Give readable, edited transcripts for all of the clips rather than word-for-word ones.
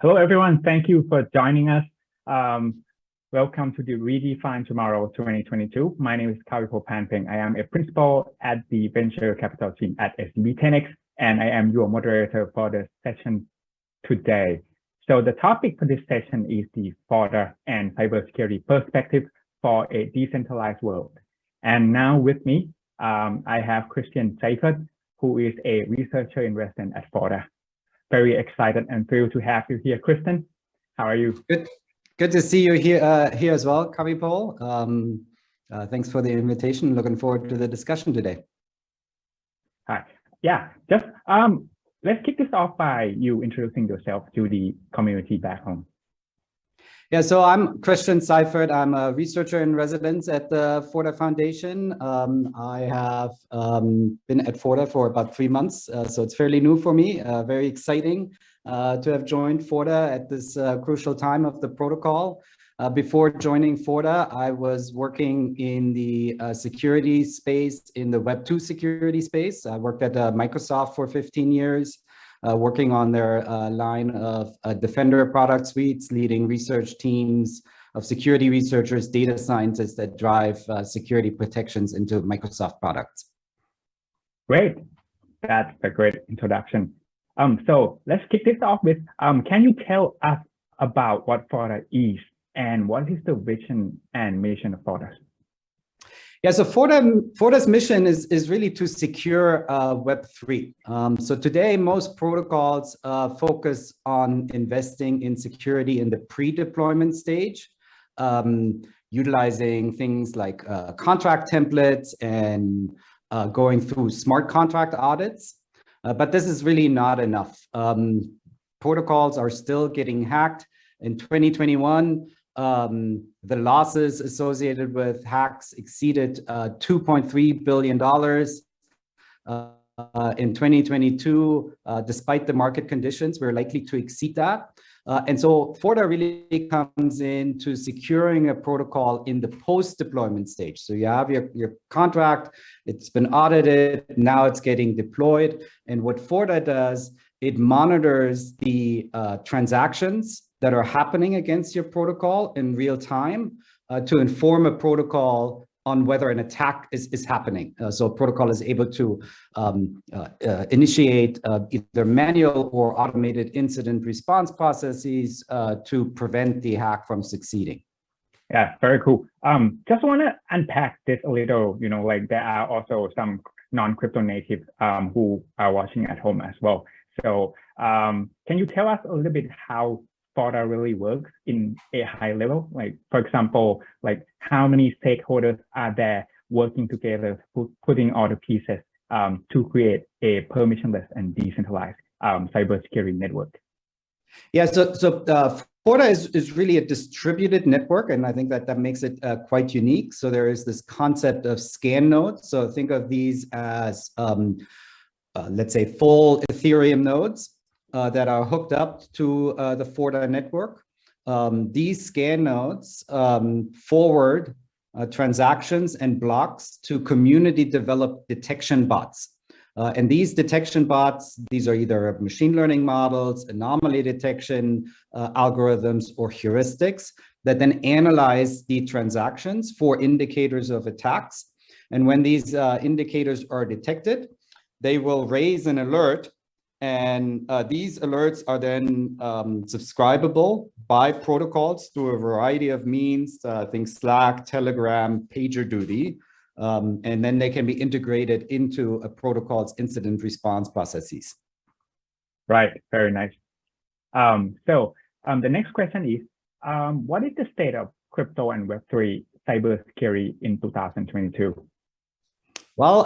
Hello, everyone. Thank you for joining us. Welcome to the Redefine Tomorrow 2022. My name is Kaweepol Panpheng. I am a principal at the venture capital team at SCB 10X, and I am your moderator for the session today. So the topic for this session is the Forta and cybersecurity perspective for a decentralized world. And now with me, I have Christian Siefert, who is a researcher in residence at Forta. Very excited and thrilled to have you here, Kristen. How are you? Good to see you here as well, Kaweepol. Thanks for the invitation. Looking forward to the discussion today. Hi. Yeah, just let's kick this off by you introducing yourself to the community back home. Yeah, so I'm Christian Siefert. I'm a researcher in residence at the Forta Foundation. I have been at Forta for about 3 months, so it's fairly new for me. Very exciting to have joined Forta at this crucial time of the protocol. Before joining Forta, I was working in the security space, in the Web 2 security space. I worked at Microsoft for 15 years. Working on their line of Defender product suites, leading research teams of security researchers, data scientists that drive security protections into Microsoft products. Great, that's a great introduction. So let's kick this off with, can you tell us about what Forta is and what is the vision and mission of Forta? Yeah, so Forta's mission is really to secure Web3. So today, most protocols focus on investing in security in the pre-deployment stage, utilizing things like contract templates and going through smart contract audits. But this is really not enough. Protocols are still getting hacked. In 2021, the losses associated with hacks exceeded $2.3 billion. In 2022, despite the market conditions, we're likely to exceed that. And so Forta really comes into securing a protocol in the post-deployment stage. So you have your contract, it's been audited, now it's getting deployed. And what Forta does, it monitors the transactions that are happening against your protocol in real time to inform a protocol on whether an attack is happening. So a protocol is able to initiate either manual or automated incident response processes to prevent the hack from succeeding. Yeah, very cool. Just want to unpack this a little, like there are also some non-crypto natives who are watching at home as well. So can you tell us a little bit how Forta really works in a high level? Like, for example, like how many stakeholders are there working together, putting all the pieces to create a permissionless and decentralized cybersecurity network? Yeah, so Forta is really a distributed network, and I think that makes it quite unique. So there is this concept of scan nodes. So think of these as, let's say, full Ethereum nodes that are hooked up to the Forta network. These scan nodes forward transactions and blocks to community-developed detection bots. And these detection bots, these are either machine learning models, anomaly detection algorithms, or heuristics that then analyze the transactions for indicators of attacks. And when these indicators are detected, they will raise an alert. And these alerts are then subscribable by protocols through a variety of means, things Slack, Telegram, PagerDuty, and then they can be integrated into a protocol's incident response processes. Right, very nice. So the next question is, what is the state of crypto and Web3 cybersecurity in 2022? Well,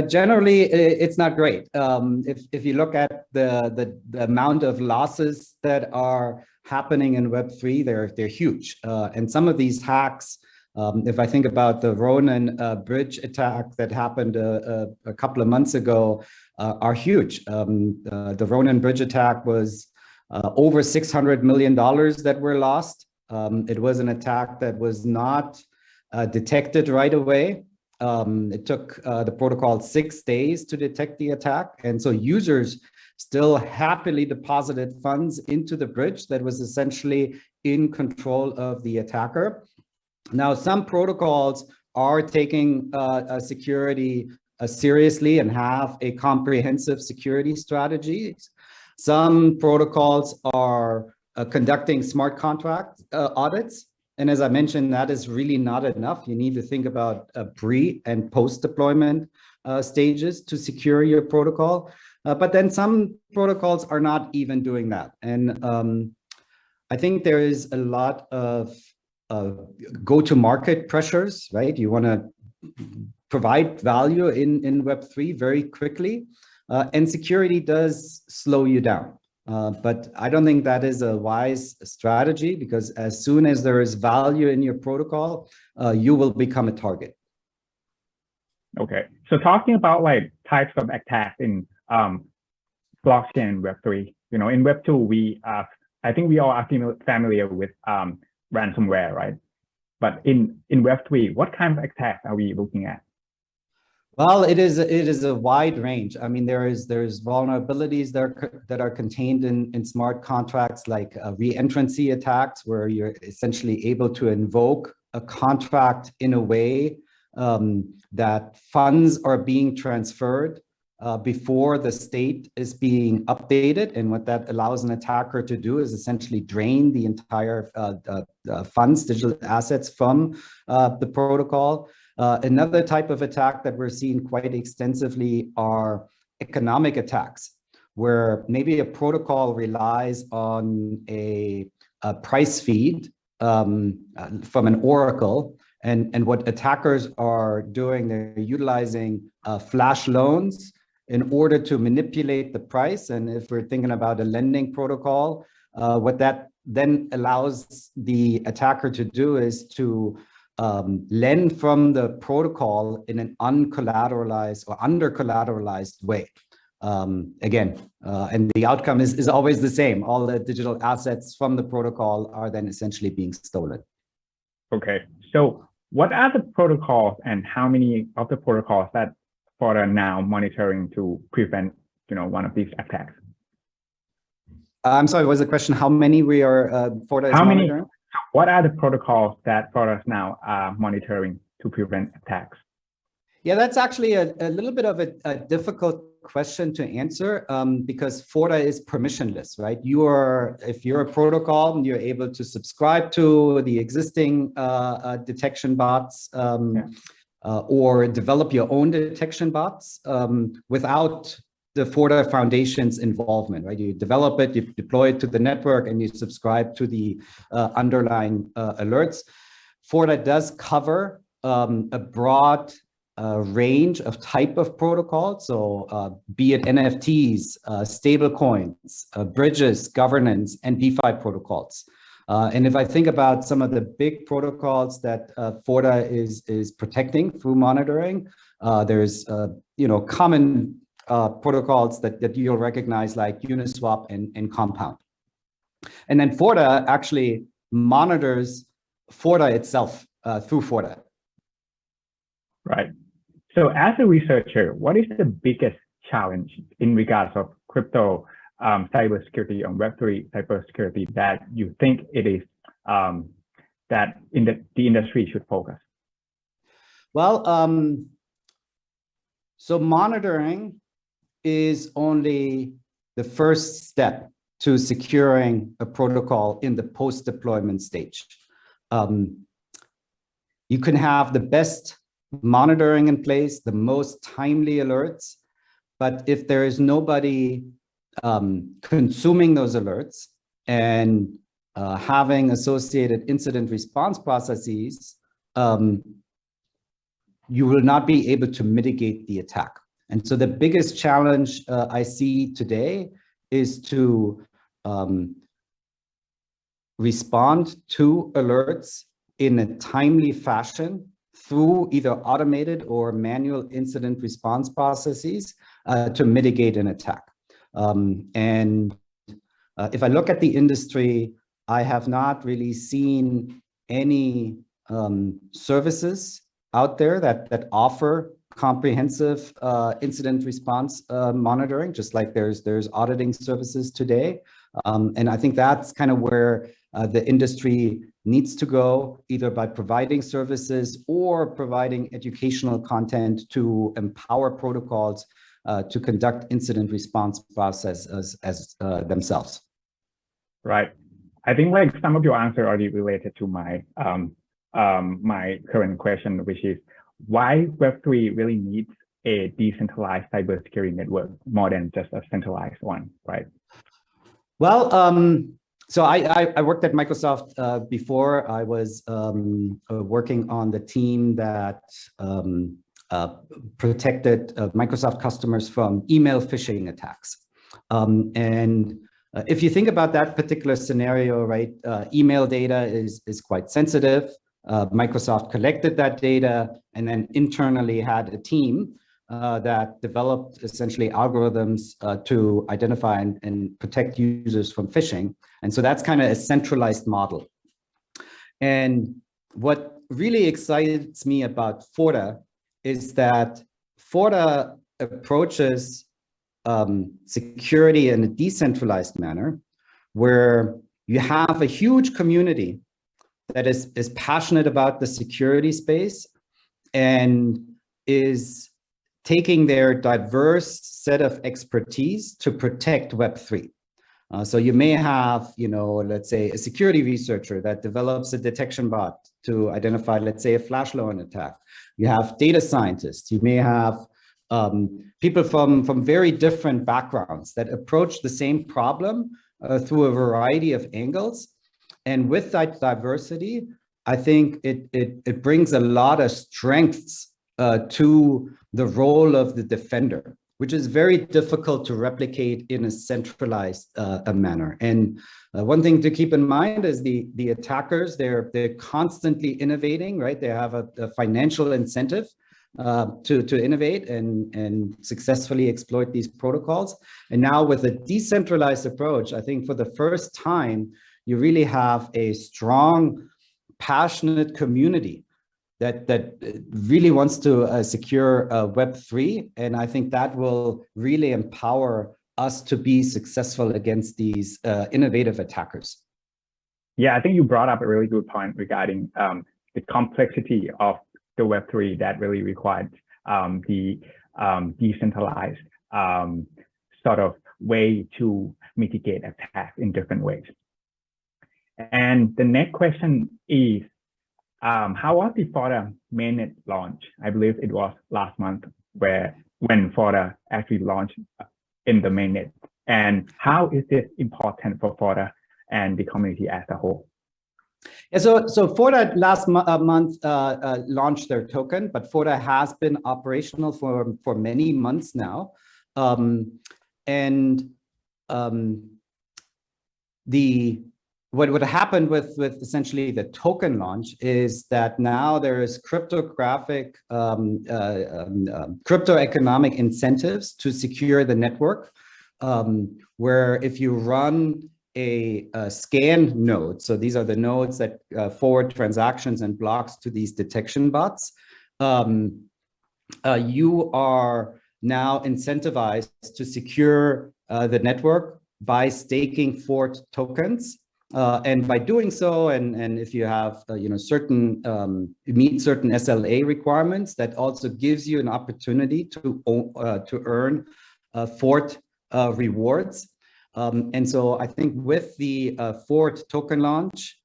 generally, it's not great. If you look at the amount of losses that are happening in Web3, they're huge. And some of these hacks, if I think about the Ronin bridge attack that happened a couple of months ago, are huge. The Ronin bridge attack was over $600 million that were lost. It was an attack that was not detected right away. It took the protocol 6 days to detect the attack. And so users still happily deposited funds into the bridge that was essentially in control of the attacker. Now, some protocols are taking security seriously and have a comprehensive security strategy. Some protocols are conducting smart contract audits. And as I mentioned, that is really not enough. You need to think about pre and post deployment stages to secure your protocol. But then some protocols are not even doing that. And I think there is a lot of go-to-market pressures, right? You want to provide value in Web3 very quickly, and security does slow you down. But I don't think that is a wise strategy, because as soon as there is value in your protocol, you will become a target. Okay, so talking about like types of attacks in blockchain and Web3, in Web2, I think we all are familiar with ransomware, right? But in Web3, what kind of attacks are we looking at? Well, it is a wide range. I mean, there's vulnerabilities that are contained in smart contracts, like re-entrancy attacks, where you're essentially able to invoke a contract in a way that funds are being transferred before the state is being updated. And what that allows an attacker to do is essentially drain the entire funds, digital assets from the protocol. Another type of attack that we're seeing quite extensively are economic attacks, where maybe a protocol relies on a price feed from an oracle. And what attackers are doing, they're utilizing flash loans in order to manipulate the price. And if we're thinking about a lending protocol, what that then allows the attacker to do is to lend from the protocol in an uncollateralized or under-collateralized way. And the outcome is always the same. All the digital assets from the protocol are then essentially being stolen. Okay, so what are the protocols, and how many of the protocols that Forta now monitoring to prevent, one of these attacks? I'm sorry, was the question how many we are Forta is monitoring? What are the protocols that Forta is now monitoring to prevent attacks? Yeah, that's actually a little bit of a difficult question to answer, because Forta is permissionless, right? If you're a protocol, you're able to subscribe to the existing detection bots, or develop your own detection bots without the Forta Foundation's involvement, right? You develop it, you deploy it to the network, and you subscribe to the underlying alerts. Forta does cover a broad range of type of protocols. So be it NFTs, stable coins, bridges, governance, and DeFi protocols. And if I think about some of the big protocols that Forta is protecting through monitoring, there's common protocols that you'll recognize, like Uniswap and Compound. And then Forta actually monitors Forta itself through Forta. Right. So as a researcher, what is the biggest challenge in regards of crypto cybersecurity on Web3 cybersecurity that you think it is that the industry should focus? Well, so monitoring is only the first step to securing a protocol in the post-deployment stage. You can have the best monitoring in place, the most timely alerts, but if there is nobody consuming those alerts and having associated incident response processes, you will not be able to mitigate the attack. And so the biggest challenge I see today is to respond to alerts in a timely fashion through either automated or manual incident response processes to mitigate an attack. And if I look at the industry, I have not really seen any services out there that offer comprehensive incident response monitoring, just like there's auditing services today. And I think that's kind of where the industry needs to go, either by providing services or providing educational content to empower protocols to conduct incident response processes as themselves. Right. I think like some of your answer already related to my my current question, which is why Web3 really needs a decentralized cybersecurity network more than just a centralized one, right? Well, so I worked at Microsoft before. I was working on the team that protected Microsoft customers from email phishing attacks. And if you think about that particular scenario, right, email data is quite sensitive. Microsoft collected that data and then internally had a team that developed essentially algorithms to identify and protect users from phishing. And so that's kind of a centralized model. And what really excites me about Forta is that Forta approaches security in a decentralized manner, where you have a huge community that is passionate about the security space and is taking their diverse set of expertise to protect Web3. So you may have, let's say a security researcher that develops a detection bot to identify, let's say, a flash loan attack. You have data scientists. You may have people from very different backgrounds that approach the same problem through a variety of angles. And with that diversity, I think it brings a lot of strengths to the role of the defender, which is very difficult to replicate in a centralized manner. And one thing to keep in mind is the attackers, they're constantly innovating, right? They have a financial incentive to innovate and successfully exploit these protocols. And now with a decentralized approach, I think for the first time, you really have a strong, passionate community that really wants to secure Web3. And I think that will really empower us to be successful against these innovative attackers. Yeah, I think you brought up a really good point regarding the complexity of the Web3 that really required the decentralized sort of way to mitigate attacks in different ways. And the next question is, how was the Forta mainnet launch? I believe it was last month when Forta actually launched in the mainnet. And how is this important for Forta and the community as a whole? Yeah, so Forta last month launched their token, but Forta has been operational for many months now. What happened with essentially the token launch is that now there is cryptographic, crypto economic incentives to secure the network, where if you run a scan node, so these are the nodes that forward transactions and blocks to these detection bots, you are now incentivized to secure the network by staking Fort tokens. And by doing so, and if you have certain meet certain SLA requirements, that also gives you an opportunity to earn Fort rewards. And so I think with the Fort token launch,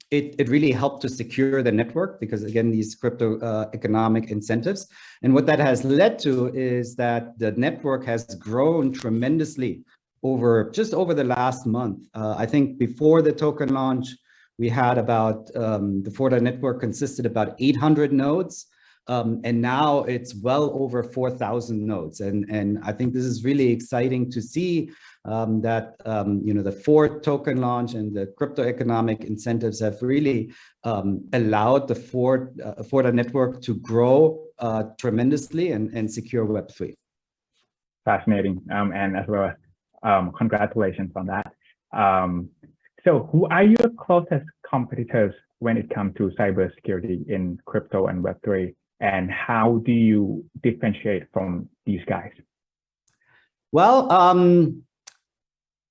it really helped to secure the network, because again, these crypto economic incentives. And what that has led to is that the network has grown tremendously just over the last month. I think before the token launch, we had about, the Forta network consisted about 800 nodes. And now it's well over 4,000 nodes. And I think this is really exciting to see that, the Fort token launch and the crypto economic incentives have really allowed the Forta network to grow tremendously and secure Web3. Fascinating. And as well, congratulations on that. So who are your closest competitors when it comes to cybersecurity in crypto and Web3? and how do you differentiate from these guys? Well,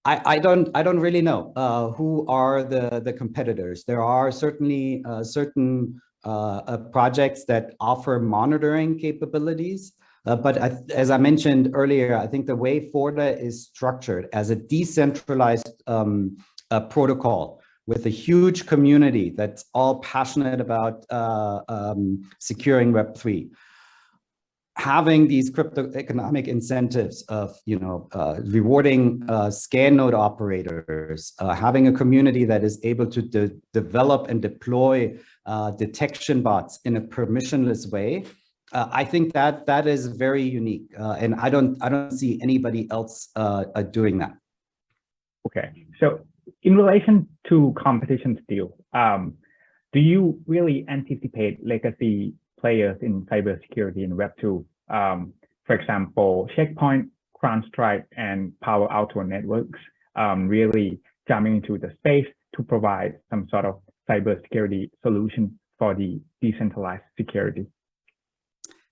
I don't really know who are the competitors. There are certainly certain projects that offer monitoring capabilities. But as I mentioned earlier, I think the way Forta is structured as a decentralized protocol with a huge community that's all passionate about securing Web3, having these crypto economic incentives of rewarding scan node operators, having a community that is able to develop and deploy detection bots in a permissionless way. I think that is very unique, and I don't see anybody else doing that. Okay, so in relation to competition still, do you really anticipate legacy players in cybersecurity in Web2, for example, Checkpoint, CrowdStrike, and Palo Alto Networks, really jumping into the space to provide some sort of cybersecurity solution for the decentralized security?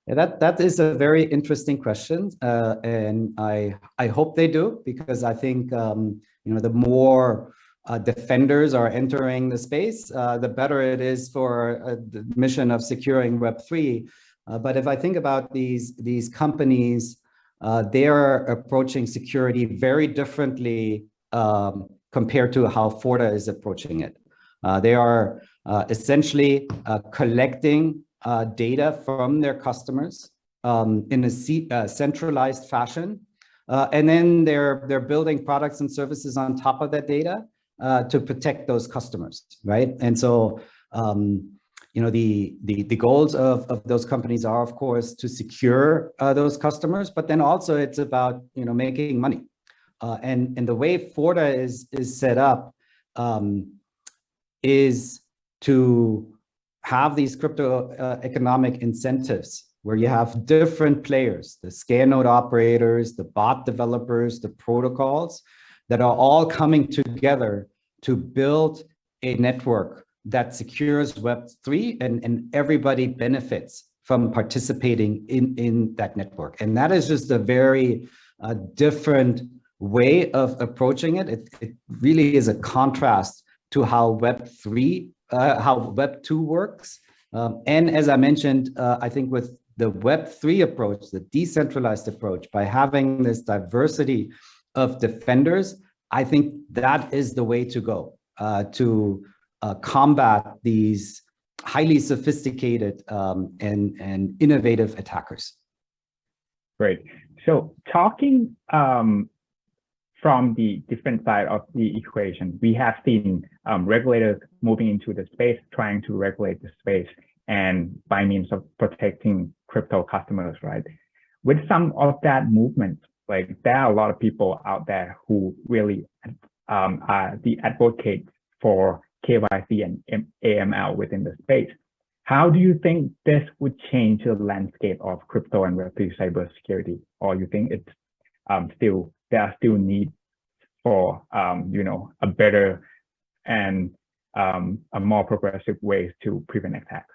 Yeah, that is a very interesting question, and I hope they do, because I think the more defenders are entering the space, the better it is for the mission of securing Web3. But if I think about these companies, they are approaching security very differently compared to how Forta is approaching it. They are essentially collecting data from their customers in a centralized fashion, and then they're building products and services on top of that data to protect those customers, right? And so the goals of those companies are, of course, to secure those customers, but then also it's about making money. And the way Forta is set up is to have these crypto economic incentives where you have different players, the scan node operators, the bot developers, the protocols that are all coming together to build a network that secures Web3, and everybody benefits from participating in that network. And that is just a very different way of approaching it. It really is a contrast to how Web2 works. And as I mentioned, I think with the Web3 approach, the decentralized approach, by having this diversity of defenders, I think that is the way to go to combat these highly sophisticated and innovative attackers. Great. So talking from the different side of the equation, we have seen regulators moving into the space, trying to regulate the space, and by means of protecting crypto customers, right? With some of that movement, like there are a lot of people out there who really are the advocates for KYC and AML within the space. How do you think this would change the landscape of crypto and Web3 cybersecurity? Or you think it's there are still needs for a better and a more progressive ways to prevent attacks?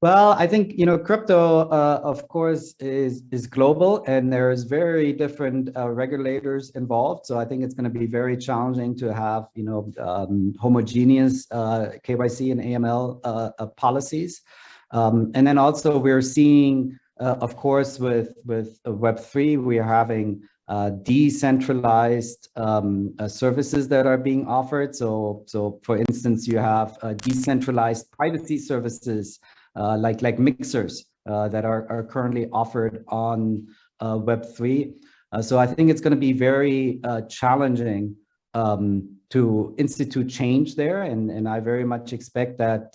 Well, I think crypto, of course, is global, and there's very different regulators involved. So I think it's going to be very challenging to have homogeneous KYC and AML policies. And then also we're seeing, of course, with Web3, we are having decentralized services that are being offered. So for instance, you have decentralized privacy services like mixers that are currently offered on Web3. So I think it's going to be very challenging to institute change there. And I very much expect that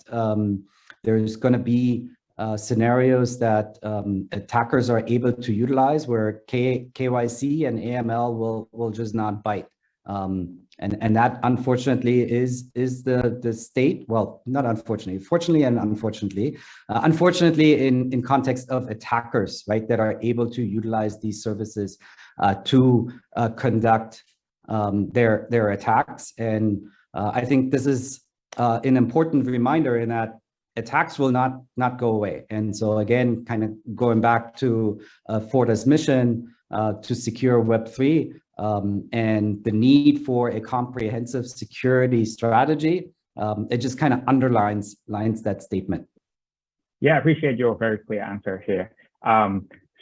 there's going to be scenarios that attackers are able to utilize where KYC and AML will just not bite. And that unfortunately is the state. Well, not unfortunately, fortunately and unfortunately. Unfortunately, in context of attackers, right, that are able to utilize these services to conduct their attacks. And I think this is an important reminder in that attacks will not go away. And so again, kind of going back to Forta's mission to secure Web3 and the need for a comprehensive security strategy, it just kind of underlines that statement. Yeah, I appreciate your very clear answer here.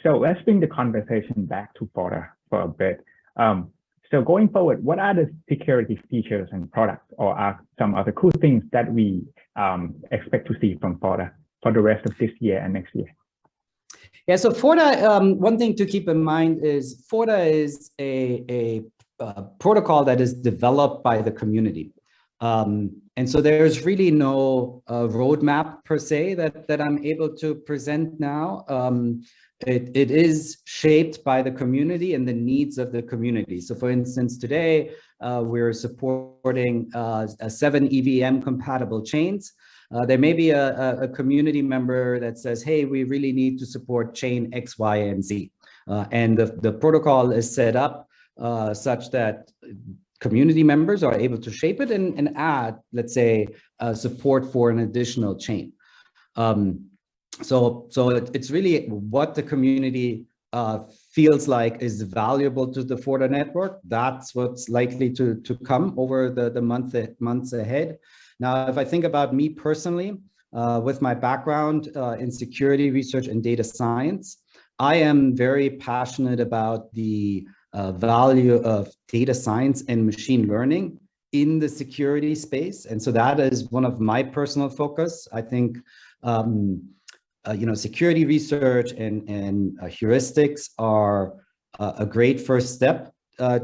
So let's bring the conversation back to Forta for a bit. So going forward, what are the security features and products, or are some other cool things that we expect to see from Forta for the rest of this year and next year? Yeah, so Forta, one thing to keep in mind is Forta is a protocol that is developed by the community. And so there's really no roadmap per se that I'm able to present now. It is shaped by the community and the needs of the community. So for instance, today, we're supporting 7 EVM compatible chains. There may be a community member that says, hey, we really need to support chain X, Y, and Z. And the protocol is set up such that community members are able to shape it and add, let's say, support for an additional chain. So it's really what the community feels like is valuable to the Forta network. That's what's likely to come over the months ahead. Now, if I think about me personally, with my background in security research and data science, I am very passionate about the value of data science and machine learning in the security space. And so that is one of my personal focus. I think security research and heuristics are a great first step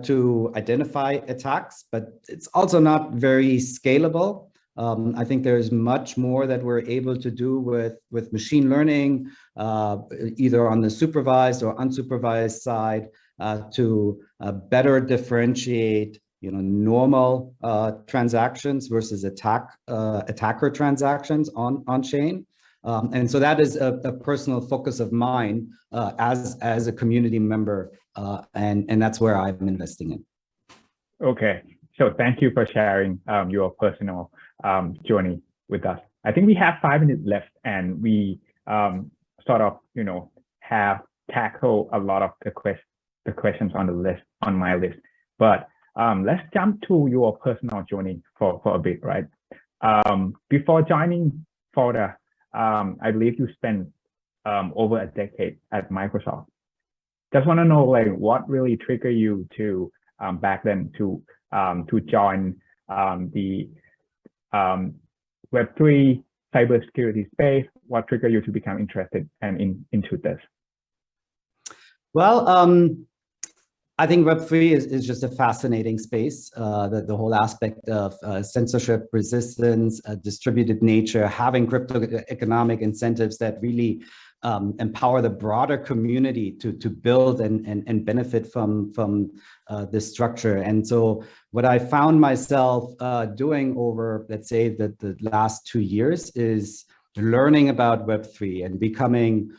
to identify attacks, but it's also not very scalable. I think there's much more that we're able to do with machine learning, either on the supervised or unsupervised side, to better differentiate normal transactions versus attacker transactions on chain. And so that is a personal focus of mine as a community member, and that's where I'm investing in. Okay, so thank you for sharing your personal journey with us. I think we have 5 minutes left, and we sort of have tackled a lot of the questions on the list, on my list. But let's jump to your personal journey for a bit, right? Before joining Forta, I believe you spent over a decade at Microsoft. Just want to know, like, what really triggered you to back then to join the Web3 cybersecurity space? What triggered you to become interested and into this? Well, I think Web3 is just a fascinating space. The whole aspect of censorship resistance, distributed nature, having crypto economic incentives that really empower the broader community to build and benefit from this structure. And so what I found myself doing over, let's say, the last 2 years is learning about Web3 and becoming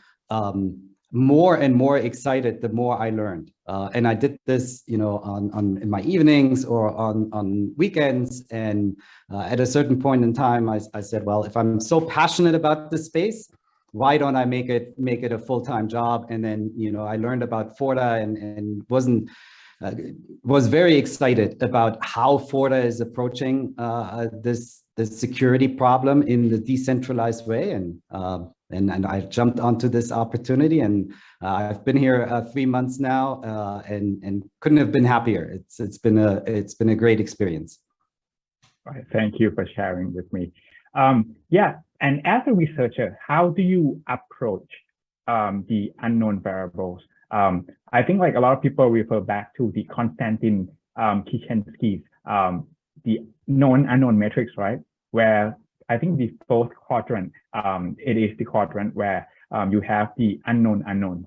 more and more excited the more I learned. And I did this, in my evenings or on weekends. And at a certain point in time, I said, well, if I'm so passionate about this space, why don't I make it a full-time job? And then, I learned about Forta and was very excited about how Forta is approaching this security problem in the decentralized way. And I jumped onto this opportunity, and I've been here 3 months now, and couldn't have been happier. It's been a great experience. All right, thank you for sharing with me. Yeah, and as a researcher, how do you approach the unknown variables? I think like a lot of people refer back to the Konstantin Kishensky's the known unknown matrix, right? Where I think the 4th quadrant, it is the quadrant where you have the unknown unknowns.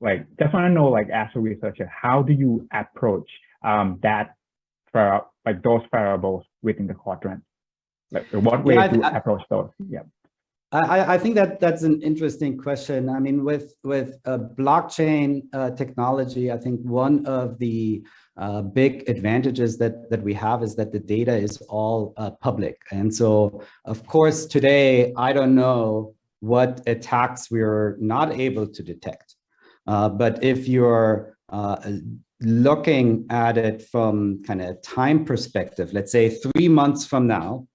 Like, just want to know, like, as a researcher, how do you approach that for like those variables within the quadrant? Like, what way do you approach those? Yeah. I think that that's an interesting question. I mean, with blockchain technology, I think one of the big advantages that we have is that the data is all public. And so, of course, today, I don't know what attacks we're not able to detect. But if you're looking at it from kind of time perspective, let's say 3 months from now,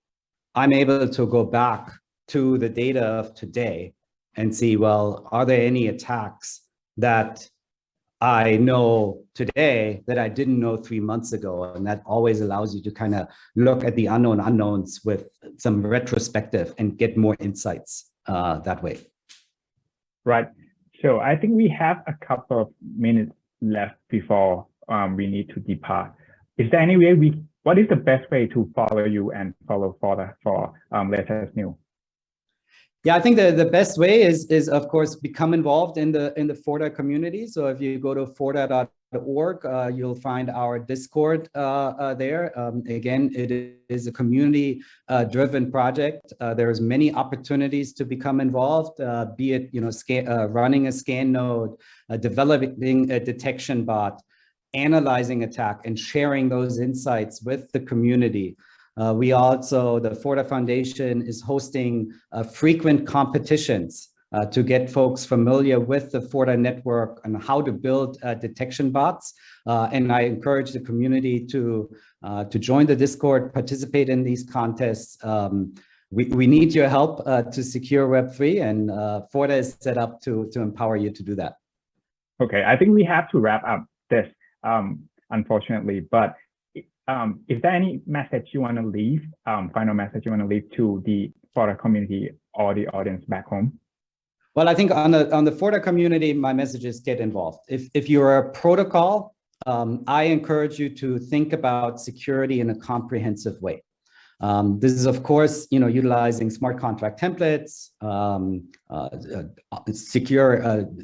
I'm able to go back to the data of today and see, well, are there any attacks that I know today that I didn't know 3 months ago? And that always allows you to kind of look at the unknown unknowns with some retrospective and get more insights that way. Right. So I think we have a couple of minutes left before we need to depart. Is there any way what is the best way to follow you and follow Forta for latest news? Yeah, I think the best way is of course become involved in the Forta community. So if you go to forta.org, you'll find our Discord there. Again, it is a community driven project. There's many opportunities to become involved, be it running a scan node, developing a detection bot, analyzing attack, and sharing those insights with the community. We also, the Forta Foundation is hosting frequent competitions to get folks familiar with the Forta network and how to build detection bots. And I encourage the community to join the Discord, participate in these contests. We need your help to secure Web3, and Forta is set up to empower you to do that. Okay, I think we have to wrap up this, unfortunately, but is there any message you want to leave, final message you want to leave to the Forta community or the audience back home? Well, I think on the Forta community, my message is get involved. If you're a protocol, I encourage you to think about security in a comprehensive way. This is, of course, utilizing smart contract templates,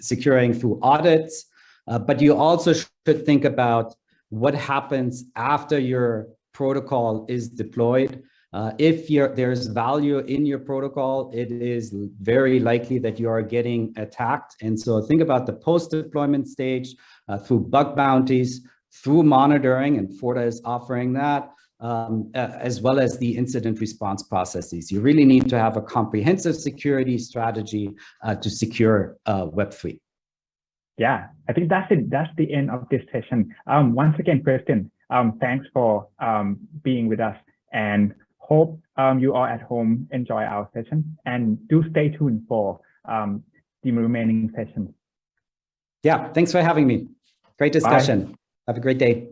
securing through audits, but you also should think about what happens after your protocol is deployed. If there's value in your protocol, it is very likely that you are getting attacked. And so think about the post-deployment stage through bug bounties, through monitoring, and Forta is offering that, as well as the incident response processes. You really need to have a comprehensive security strategy to secure Web3. Yeah, I think that's it. That's the end of this session. Once again, Preston, thanks for being with us, and hope you all at home enjoy our session, and do stay tuned for the remaining sessions. Yeah, thanks for having me. Great discussion. Bye. Have a great day.